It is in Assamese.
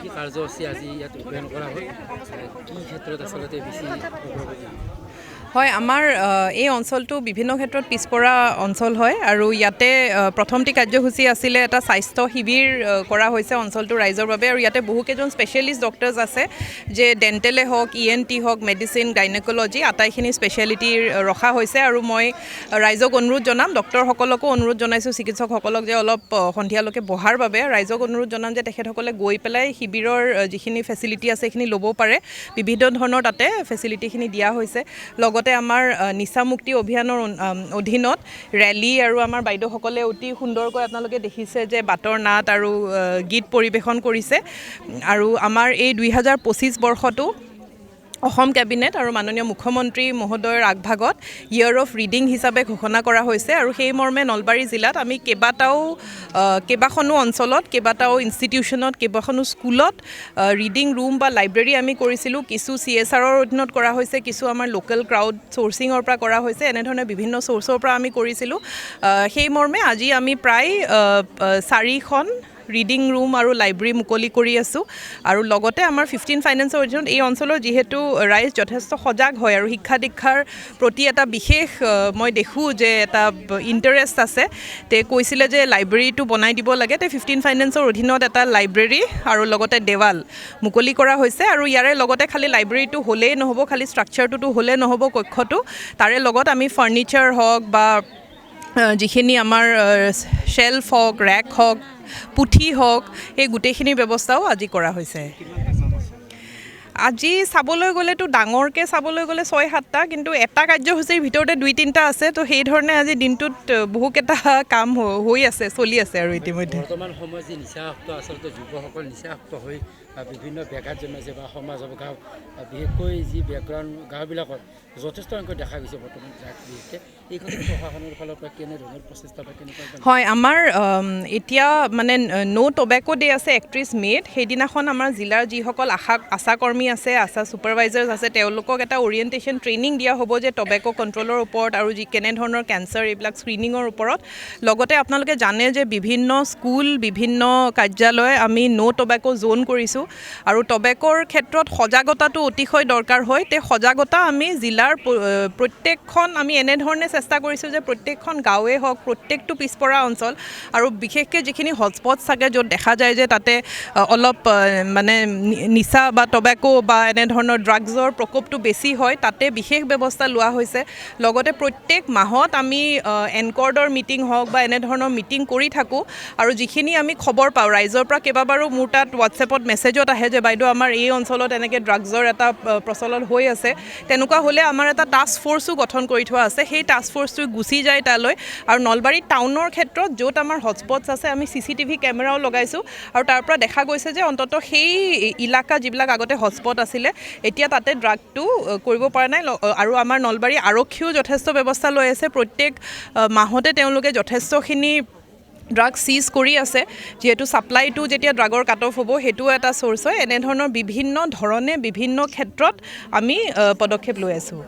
কি কাৰ্যসূচী আজি ইয়াত ৰূপায়ণ কৰা হয় কি ক্ষেত্ৰত আচলতে বেছি অগ্ৰগতি হয় আমাৰ এই অঞ্চলটো বিভিন্ন ক্ষেত্ৰত পিছপৰা অঞ্চল হয় আৰু ইয়াতে প্ৰথমটি কাৰ্যসূচী আছিলে এটা স্বাস্থ্য শিবিৰ কৰা হৈছে অঞ্চলটোৰ ৰাইজৰ বাবে আৰু ইয়াতে বহুকেইজন স্পেচিয়েলিষ্ট ডক্টৰ্ছ আছে যে ডেণ্টেলে হওক ENT হওক মেডিচিন গাইনেকলজি আটাইখিনি স্পেচিয়েলিটি ৰখা হৈছে আৰু মই ৰাইজক অনুৰোধ জনাম ডক্টৰসকলকো অনুৰোধ জনাইছোঁ চিকিৎসকসকলক যে অলপ সন্ধিয়ালৈকে বহাৰ বাবে ৰাইজক অনুৰোধ জনাম যে তেখেতসকলে গৈ পেলাই শিবিৰৰ যিখিনি ফেচিলিটি আছে সেইখিনি ল'ব পাৰে বিভিন্ন ধৰণৰ তাতে ফেচিলিটিখিনি দিয়া হৈছে লগতে আমাৰ নিচামুক্তি অভিযানৰ অধীনত ৰেলী আৰু আমাৰ বাইদেউসকলে অতি সুন্দৰকৈ আপোনালোকে দেখিছে যে বাটৰ নাট আৰু গীত পৰিৱেশন কৰিছে আৰু আমাৰ এই 2025 বৰ্ষটো অসম কেবিনেট আৰু মাননীয় মুখ্যমন্ত্ৰী মহোদয়ৰ আগভাগত ইয়েৰ অফ ৰিডিং হিচাপে ঘোষণা কৰা হৈছে আৰু সেই মৰ্মে নলবাৰী জিলাত আমি কেইবাখনো অঞ্চলত কেইবাটাও ইনষ্টিটিউশ্যনত কেইবাখনো স্কুলত ৰিডিং ৰুম বা লাইব্ৰেৰী আমি কৰিছিলোঁ কিছু CSRৰ অধীনত কৰা হৈছে কিছু আমাৰ লোকেল ক্ৰাউড চ'ৰ্চিঙৰ পৰা কৰা হৈছে এনেধৰণে বিভিন্ন চ'ৰ্চৰ পৰা আমি কৰিছিলোঁ সেই মৰ্মে আজি আমি প্ৰায় 4খন ৰিডিং ৰুম আৰু লাইব্ৰেৰী মুকলি কৰি আছোঁ আৰু লগতে আমাৰ 15 ফাইনেন্সৰ অধীনত এই অঞ্চলৰ যিহেতু ৰাইজ যথেষ্ট সজাগ হয় আৰু শিক্ষা দীক্ষাৰ প্ৰতি এটা বিশেষ মই দেখোঁ যে এটা ইণ্টাৰেষ্ট আছে তে কৈছিলে যে লাইব্ৰেৰীটো বনাই দিব লাগে তে 15 ফাইনেন্সৰ অধীনত এটা লাইব্ৰেৰী আৰু লগতে দেৱাল মুকলি কৰা হৈছে আৰু ইয়াৰে লগতে খালি লাইব্ৰেৰীটো হ'লেই নহ'ব খালি ষ্ট্ৰাকচাৰটোতো হ'লে নহ'ব কক্ষটো তাৰে লগত আমি ফাৰ্নিচাৰ হওক বা যিখিনি আমাৰ শেল্ফ হওক ৰেক হওক পুথি হওক এই গোটেইখিনি ব্যৱস্থাও আজি কৰা হৈছে আজি চাবলৈ গ'লেতো ডাঙৰকৈ চাবলৈ গ'লে 6-7টা কিন্তু এটা কাৰ্যসূচীৰ ভিতৰতে 2-3টা আছে তো সেই ধৰণে আজি দিনটোত বহুকেইটা কাম হৈ আছে চলি আছে আৰু ইতিমধ্যে বৰ্তমান সময়ত যি নিচাসক্ত আচলতে যুৱকসকল নিচাসক্ত হৈ বিভিন্ন ব্যাঘাত জন্মাইছে বা সমাজ গাঁও বিশেষকৈ যি বেকগ্ৰাউণ্ড গাঁওবিলাকত যথেষ্ট সংখ্যক দেখা গৈছে বৰ্তমান বিশেষকৈ এই ক্ষেত্ৰত প্ৰশাসনৰ ফালৰ পৰা কেনেধৰণৰ প্ৰচেষ্টা বা কেনেকুৱা হয় আমাৰ এতিয়া মানে ন' টবেকো ডে আছে 31 মে'ত সেইদিনাখন আমাৰ জিলাৰ যিসকল আশা কৰ্মী আছে আশা ছুপাৰভাইজাৰ্ছ আছে তেওঁলোকক এটা অৰিয়েণ্টেশ্যন ট্ৰেইনিং দিয়া হ'ব যে টবেকো কণ্ট্ৰলৰ ওপৰত আৰু যি কেনেধৰণৰ কেঞ্চাৰ এইবিলাক স্ক্ৰিনিঙৰ ওপৰত লগতে আপোনালোকে জানে যে বিভিন্ন স্কুল বিভিন্ন কাৰ্যালয় আমি ন' টবেকো জ'ন কৰিছোঁ আৰু টবেকৰ ক্ষেত্ৰত সজাগতাটো অতিশয় দৰকাৰ হয় তে সজাগতা আমি জিলাৰ প্ৰত্যেকখন আমি এনেধৰণে চেষ্টা কৰিছোঁ যে প্ৰত্যেকখন গাঁৱে হওক প্ৰত্যেকটো পিছপৰা অঞ্চল আৰু বিশেষকৈ যিখিনি হটস্পট থাকে য'ত দেখা যায় যে তাতে অলপ মানে নিচা বা টবেকো বা এনেধৰণৰ ড্ৰাগছৰ প্ৰকোপটো বেছি হয় তাতে বিশেষ ব্যৱস্থা লোৱা হৈছে লগতে প্ৰত্যেক মাহত আমি এনকৰ্ডৰ মিটিং হওক বা এনেধৰণৰ মিটিং কৰি থাকোঁ আৰু যিখিনি আমি খবৰ পাওঁ ৰাইজৰ পৰা কেইবাবাৰো মোৰ তাত হোৱাটছএপত মেছেজত আহে যে বাইদেউ আমাৰ এই অঞ্চলত এনেকৈ ড্ৰাগছৰ এটা প্ৰচলন হৈ আছে তেনেকুৱা হ'লে আমাৰ এটা টাস্ক ফ'ৰ্চো গঠন কৰি থোৱা আছে সেই টাস্ক ফ'ৰ্চটো গুচি যায় তালৈ আৰু নলবাৰী টাউনৰ ক্ষেত্ৰত য'ত আমাৰ হটস্পটছ আছে আমি CCTV কেমেৰাও লগাইছোঁ আৰু তাৰ পৰা দেখা গৈছে যে অন্ততঃ সেই ইলাকা যিবিলাক আগতে হটস্পট আছিলে এতিয়া তাতে ড্ৰাগটো কৰিব পৰা নাই আৰু আমাৰ নলবাৰী আৰক্ষীও যথেষ্ট ব্যৱস্থা লৈ আছে প্ৰত্যেক মাহতে তেওঁলোকে যথেষ্টখিনি ড্ৰাগ চিজ কৰি আছে যিহেতু ছাপ্লাইটো যেতিয়া ড্ৰাগৰ কাট অফ হ'ব সেইটোও এটা চ'ৰ্চ হয় এনেধৰণৰ বিভিন্ন ধৰণে বিভিন্ন ক্ষেত্ৰত আমি পদক্ষেপ লৈ আছোঁ